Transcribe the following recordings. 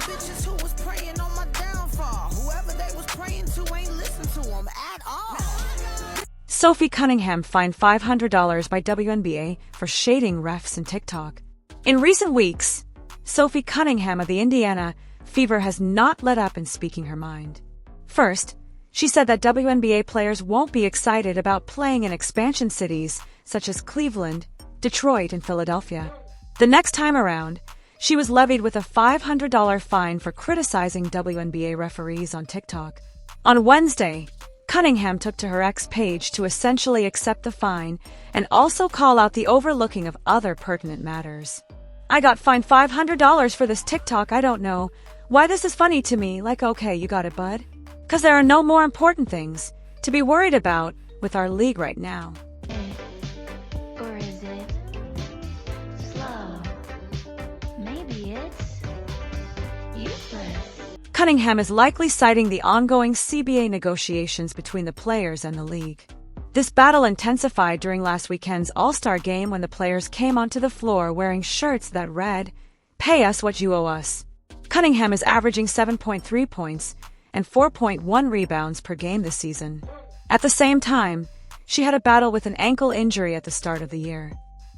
bitches who was praying on my downfall. Whoever they was praying to ain't listen to them at all. Sophie Cunningham fined $500 by Wnba for shading refs in TikTok. In recent weeks, Sophie Cunningham of the Indiana Fever has not let up in speaking her mind. First, she said that WNBA players won't be excited about playing in expansion cities such as Cleveland, Detroit, and Philadelphia. The next time around, she was levied with a $500 fine for criticizing WNBA referees on TikTok. On Wednesday, Cunningham took to her X page to essentially accept the fine and also call out the overlooking of other pertinent matters. I got fined $500 for this TikTok. I don't know why this is funny to me. Like, okay, you got it, bud? Because there are no more important things to be worried about with our league right now. Or is it slow? Maybe it's useless. Cunningham is likely citing the ongoing CBA negotiations between the players and the league. This battle intensified during last weekend's All-Star game when the players came onto the floor wearing shirts that read, "Pay us what you owe us." Cunningham is averaging 7.3 points and 4.1 rebounds per game this season. At the same time, she had a battle with an ankle injury at the start of the year.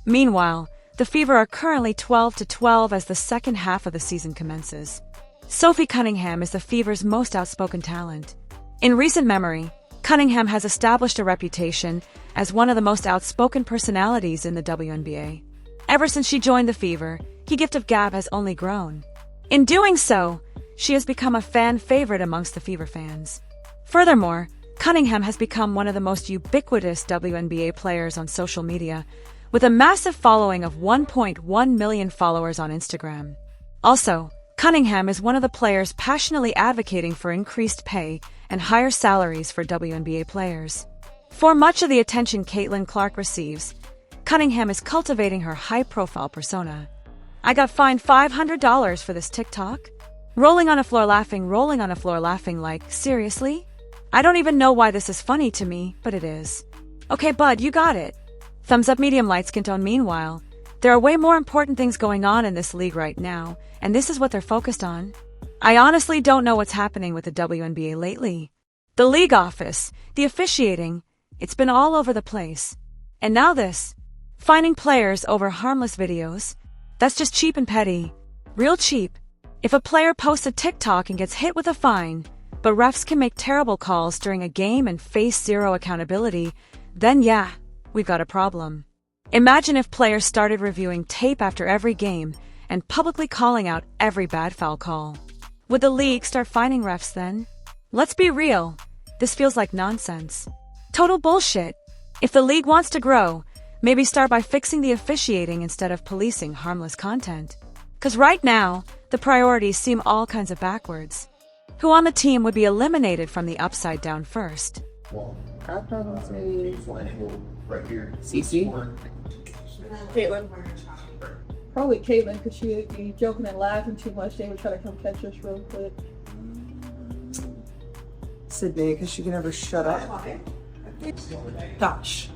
Meanwhile, the Fever are currently 12-12 as the second half of the season commences. Sophie Cunningham is the Fever's most outspoken talent. In recent memory, Cunningham has established a reputation as one of the most outspoken personalities in the WNBA. Ever since she joined the Fever, her gift of gab has only grown. In doing so, she has become a fan favorite amongst the Fever fans. Furthermore, Cunningham has become one of the most ubiquitous WNBA players on social media, with a massive following of 1.1 million followers on Instagram. Also, Cunningham is one of the players passionately advocating for increased pay and higher salaries for WNBA players. For much of the attention Caitlin Clark receives, Cunningham is cultivating her high-profile persona. I got fined $500 for this TikTok? Rolling on a floor laughing like, seriously? I don't even know why this is funny to me, but it is. Okay, bud, you got it. Thumbs up, medium, light skin tone. Meanwhile, there are way more important things going on in this league right now, and this is what they're focused on. I honestly don't know what's happening with the WNBA lately. The league office, the officiating, it's been all over the place. And now this. Fining players over harmless videos. That's just cheap and petty. Real cheap. If a player posts a TikTok and gets hit with a fine, but refs can make terrible calls during a game and face zero accountability, then yeah, we've got a problem. Imagine if players started reviewing tape after every game and publicly calling out every bad foul call. Would the league start fining refs then? Let's be real. This feels like nonsense. Total bullshit. If the league wants to grow, maybe start by fixing the officiating instead of policing harmless content. 'Cause right now, the priorities seem all kinds of backwards. Who on the team would be eliminated from the upside down first? I probably say Cece. Caitlin. Probably Caitlin, because she would be joking and laughing too much. They would try to come catch us real quick. Sydney, because she can never shut up. Gosh.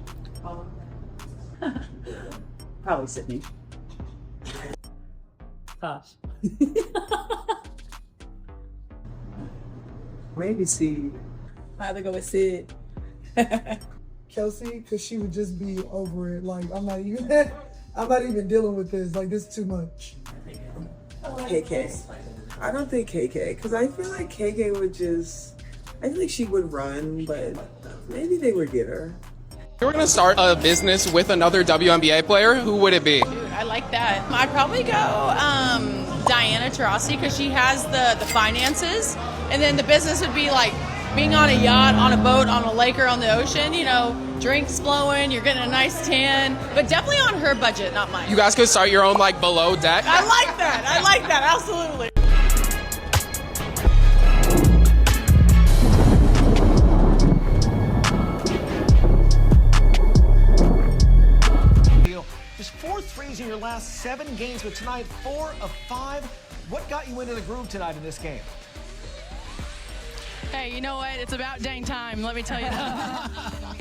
Probably Sydney. Gosh. Maybe C. I have to go with Sid. Kelsey, because she would just be over it. Like, I'm not even dealing with this. Like, this is too much. KK. I don't think KK, because I feel like KK would I feel like she would run, but maybe they would get her. If you were going to start a business with another WNBA player, who would it be? Dude, I like that. I'd probably go Diana Taurasi, because she has the finances, and then the business would be like being on a yacht, on a boat, on a lake, or on the ocean, you know, drinks flowing, you're getting a nice tan, but definitely on her budget, not mine. You guys could start your own, like, below deck. I like that, absolutely. Just 4 threes in your last 7 games, but tonight 4 of 5. What got you into the groove tonight in this game? Hey, you know what? It's about dang time, let me tell you that.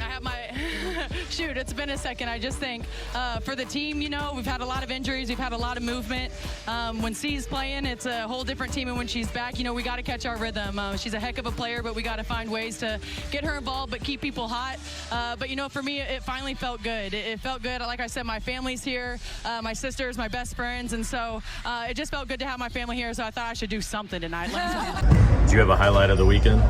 I have my Shoot, it's been a second. I just think for the team, we've had a lot of injuries. We've had a lot of movement. When C's playing, it's a whole different team. And when she's back, we got to catch our rhythm. She's a heck of a player, but we got to find ways to get her involved but keep people hot. But, for me, it finally felt good. It felt good. Like I said, my family's here, my sisters, my best friends. And so it just felt good to have my family here. So I thought I should do something tonight. Did you have a highlight of the weekend?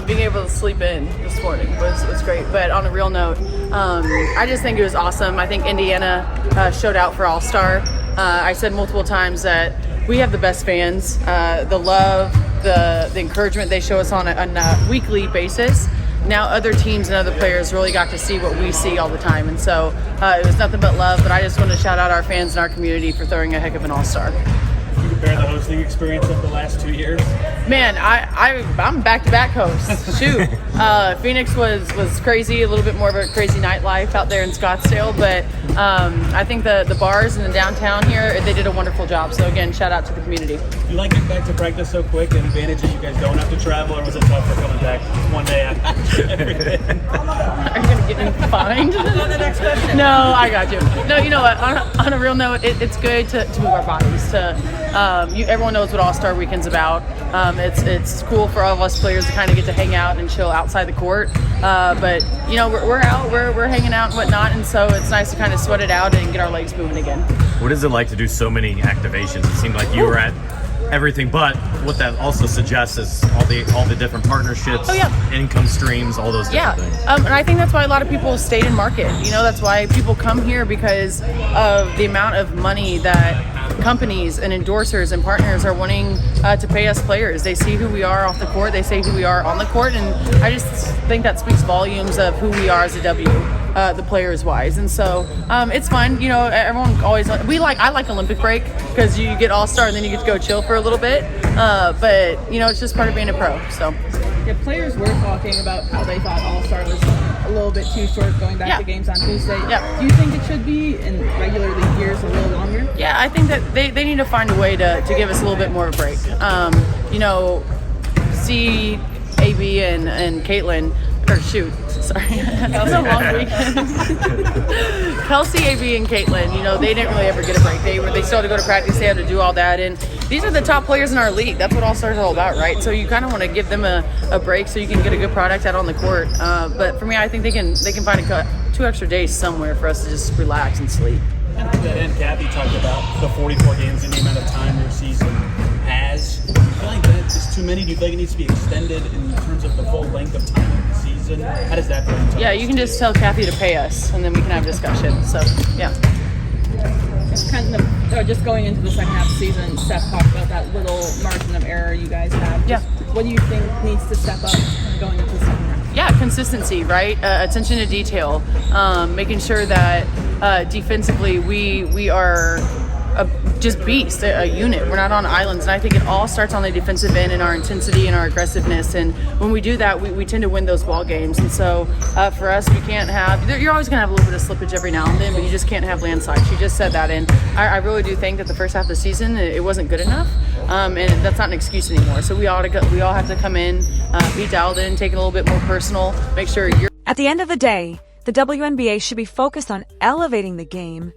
Being able to sleep in this morning was great. But on a real note, I just think it was awesome. I think Indiana showed out for All-Star. I said multiple times that we have the best fans. The love, the encouragement they show us on a weekly basis. Now other teams and other players really got to see what we see all the time. And so it was nothing but love. But I just want to shout out our fans and our community for throwing a heck of an All-Star. You compare the hosting experience of the last 2 years? Man, I'm back-to-back host. Shoot. Phoenix was crazy, a little bit more of a crazy nightlife out there in Scottsdale, but I think the bars in the downtown here, they did a wonderful job. So again, shout out to the community. You like getting back to practice so quick? An advantage that you guys don't have to travel, or was it tough for coming back one day after everything? Are you going to get me fined? On the next question. No, I got you. No, you know what? On a real note, it's good to move our bodies. Everyone knows what All-Star Weekend's about. It's cool for all of us players to kind of get to hang out and chill outside the court. But we're out, we're hanging out and whatnot, and so it's nice to kind of sweat it out and get our legs moving again. What is it like to do so many activations? It seemed like you were at everything, but what that also suggests is all the different partnerships, income streams, all those different things. And I think that's why a lot of people stayed in market. That's why people come here, because of the amount of money that companies and endorsers and partners are wanting to pay us players. They see who we are off the court, they see who we are on the court, and I just think that speaks volumes of who we are as a W, the players wise. And so it's fun. Everyone always I like Olympic break, because you get All-Star and then you get to go chill for a little bit. But it's just part of being a pro. So yeah, players were talking about how they thought All-Star was a little bit too short, going back to games on Tuesday. Do you think it should be in regular league years a little longer? Yeah, I think that they need to find a way to give us a little bit more of a break. C, AB, and Caitlin, that was a long weekend. Kelsey, AB, and Caitlin, they didn't really ever get a break. They still had to go to practice, they had to do all that, and these are the top players in our league. That's what All-Star is all about, right? So you kind of want to give them a break so you can get a good product out on the court. But for me, I think they can find 2 extra days somewhere for us to just relax and sleep. And to that end, Kathy talked about the 44 games and the amount of time your season has. Do you feel like that is too many? Do you think it needs to be extended in terms of the full length of time of the season? How does that play? Yeah, you can just tell Kathy to pay us, and then we can have a discussion. So, yeah. It's kind of just going into the second half of the season. Steph talked about that little margin of error you guys have. What do you think needs to step up going into the second half? Yeah, consistency, right? Attention to detail, making sure that defensively we are just beast, a unit. We're not on islands, and I think it all starts on the defensive end and our intensity and our aggressiveness. And when we do that, we tend to win those ball games. And so for us, we can't have. You're always going to have a little bit of slippage every now and then, but you just can't have landslides. She just said that, and I really do think that the first half of the season it wasn't good enough, and that's not an excuse anymore. So we all have to come in, be dialed in, take it a little bit more personal, make sure you're. At the end of the day, the WNBA should be focused on elevating the game,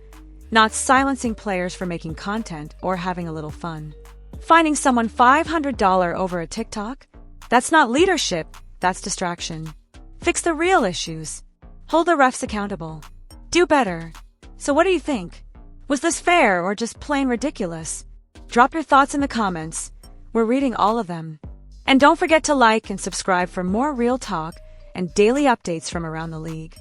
not silencing players for making content or having a little fun. Finding someone $500 over a TikTok? That's not leadership, that's distraction. Fix the real issues. Hold the refs accountable. Do better. So what do you think? Was this fair or just plain ridiculous? Drop your thoughts in the comments. We're reading all of them. And don't forget to like and subscribe for more real talk and daily updates from around the league.